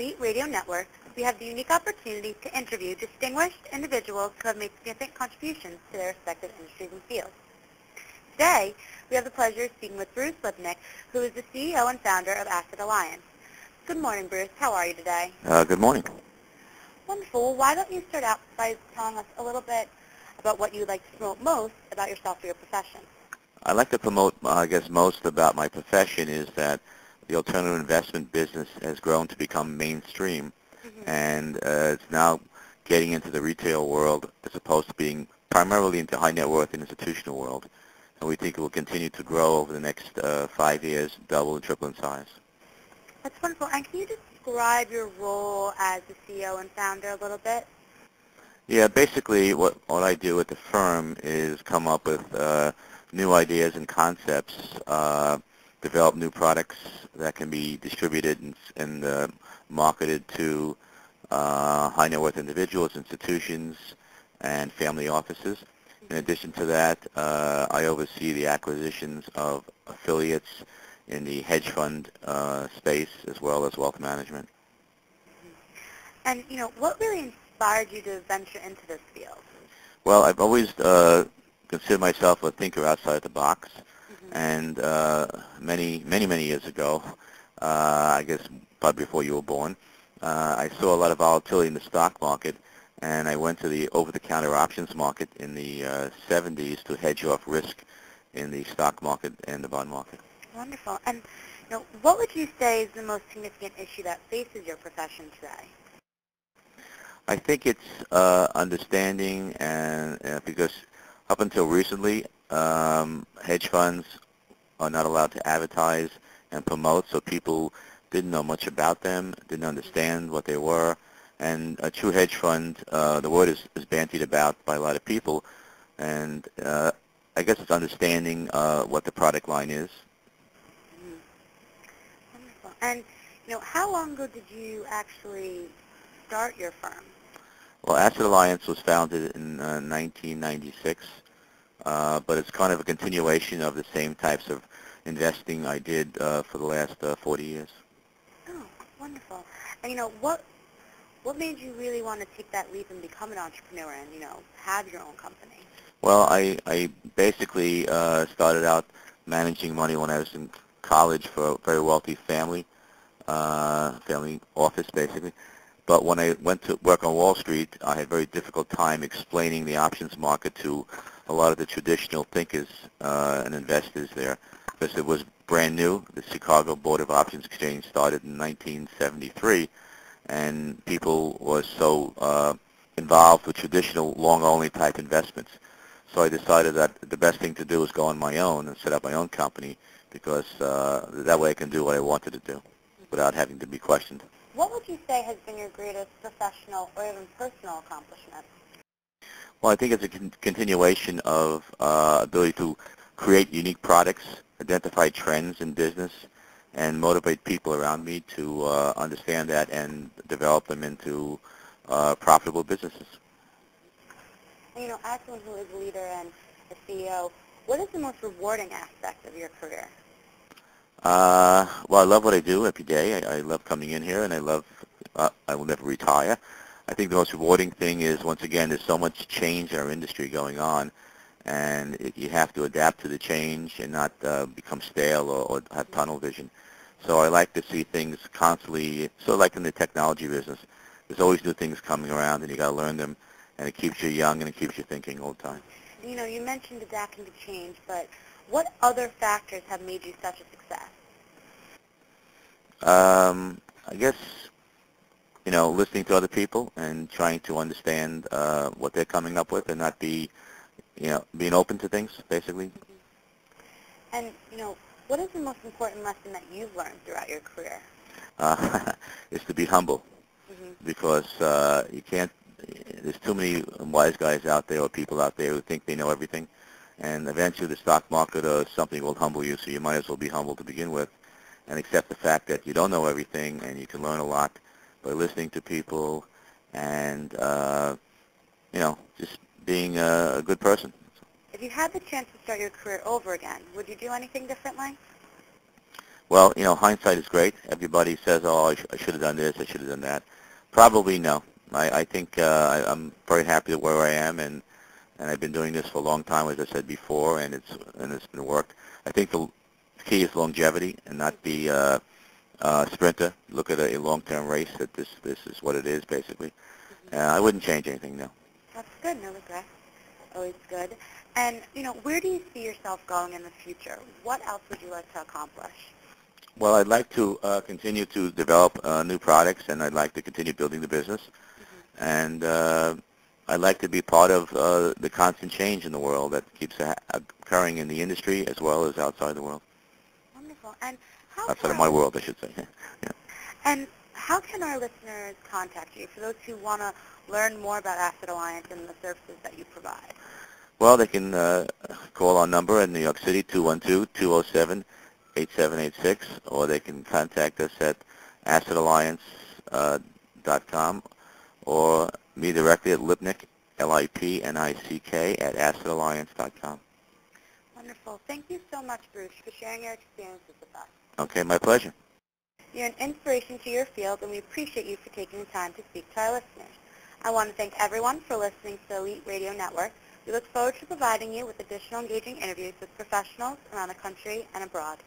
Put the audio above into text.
Elite Radio Network, we have the unique opportunity to interview distinguished individuals who have made significant contributions to their respective industries and fields. Today, we have the pleasure of speaking with Bruce Lipnick, who is the CEO and founder of Asset Alliance. Good morning, Bruce. How are you today? Good morning. Wonderful. Well, why don't you start out by telling us a little bit about what you'd like to promote most about yourself or your profession? I'd like to promote, I guess, most about my profession is that the alternative investment business has grown to become mainstream, and it's now getting into the retail world as opposed to being primarily into high net worth and institutional world. And we think it will continue to grow over the next 5 years, double and triple in size. That's wonderful. And can you describe your role as the CEO and founder a little bit? Yeah, basically what I do at the firm is come up with new ideas and concepts, develop new products that can be distributed and marketed to high net worth individuals, institutions, and family offices. In addition to that, I oversee the acquisitions of affiliates in the hedge fund space as well as wealth management. And, what really inspired you to venture into this field? Well, I've always considered myself a thinker outside the box, and many years ago, I guess probably before you were born, I saw a lot of volatility in the stock market, and I went to the over-the-counter options market in the 70s to hedge off risk in the stock market and the bond market. Wonderful. And, what would you say is the most significant issue that faces your profession today? I think it's understanding, and because up until recently, hedge funds are not allowed to advertise and promote, so people didn't know much about them, didn't understand what they were. And a true hedge fund, the word is bandied about by a lot of people, and I guess it's understanding what the product line is. Wonderful. And, how long ago did you actually start your firm? Well, Asset Alliance was founded in 1996, but it's kind of a continuation of the same types of investing I did for the last 40 years. Oh, wonderful. And, what made you really want to take that leap and become an entrepreneur and, have your own company? Well, I basically started out managing money when I was in college for a very wealthy family office, basically. But when I went to work on Wall Street, I had a very difficult time explaining the options market to a lot of the traditional thinkers and investors there, because it was brand new. The Chicago Board of Options Exchange started in 1973, and people were so involved with traditional long-only type investments. So I decided that the best thing to do was go on my own and set up my own company, because that way I can do what I wanted to do without having to be questioned. What would you say has been your greatest professional or even personal accomplishment? Well, I think it's a continuation of ability to create unique products, identify trends in business, and motivate people around me to understand that and develop them into profitable businesses. And, as someone who is a leader and a CEO, what is the most rewarding aspect of your career? Well, I love what I do every day. I love coming in here, and I will never retire. I think the most rewarding thing is, once again, there's so much change in our industry going on, and you have to adapt to the change and not become stale or have tunnel vision. So I like to see things constantly, sort of like in the technology business. There's always new things coming around, and you got to learn them, and it keeps you young and it keeps you thinking all the time. You mentioned adapting to change, but what other factors have made you such a success? I guess, listening to other people and trying to understand what they're coming up with and not being open to things, basically. And, what is the most important lesson that you've learned throughout your career? Is to be humble, because you can't, there's too many wise guys out there or people out there who think they know everything, and eventually the stock market or something will humble you, so you might as well be humble to begin with and accept the fact that you don't know everything, and you can learn a lot by listening to people and, just being a good person. If you had the chance to start your career over again, would you do anything differently? Well, hindsight is great. Everybody says, oh, I should have done this, I should have done that. Probably no. I think I'm very happy with where I am, and I've been doing this for a long time, as I said before, and it's been worked. I think the key is longevity and not be sprinter. Look at a long-term race. That this is what it is, basically. I wouldn't change anything, no. That's good. No regrets. Always good. And, where do you see yourself going in the future? What else would you like to accomplish? Well, I'd like to continue to develop new products, and I'd like to continue building the business. And I'd like to be part of the constant change in the world that keeps occurring in the industry as well as outside the world. Wonderful. And how outside of my world, I should say. Yeah. And how can our listeners contact you for those who want to learn more about Asset Alliance and the services that you provide? Well, they can call our number in New York City, 212-207-8786, or they can contact us at assetalliance.com, or me directly at Lipnick, Lipnick, at assetalliance.com. Wonderful. Thank you so much, Bruce, for sharing your experiences with us. Okay, my pleasure. You're an inspiration to your field, and we appreciate you for taking the time to speak to our listeners. I want to thank everyone for listening to the Elite Radio Network. We look forward to providing you with additional engaging interviews with professionals around the country and abroad.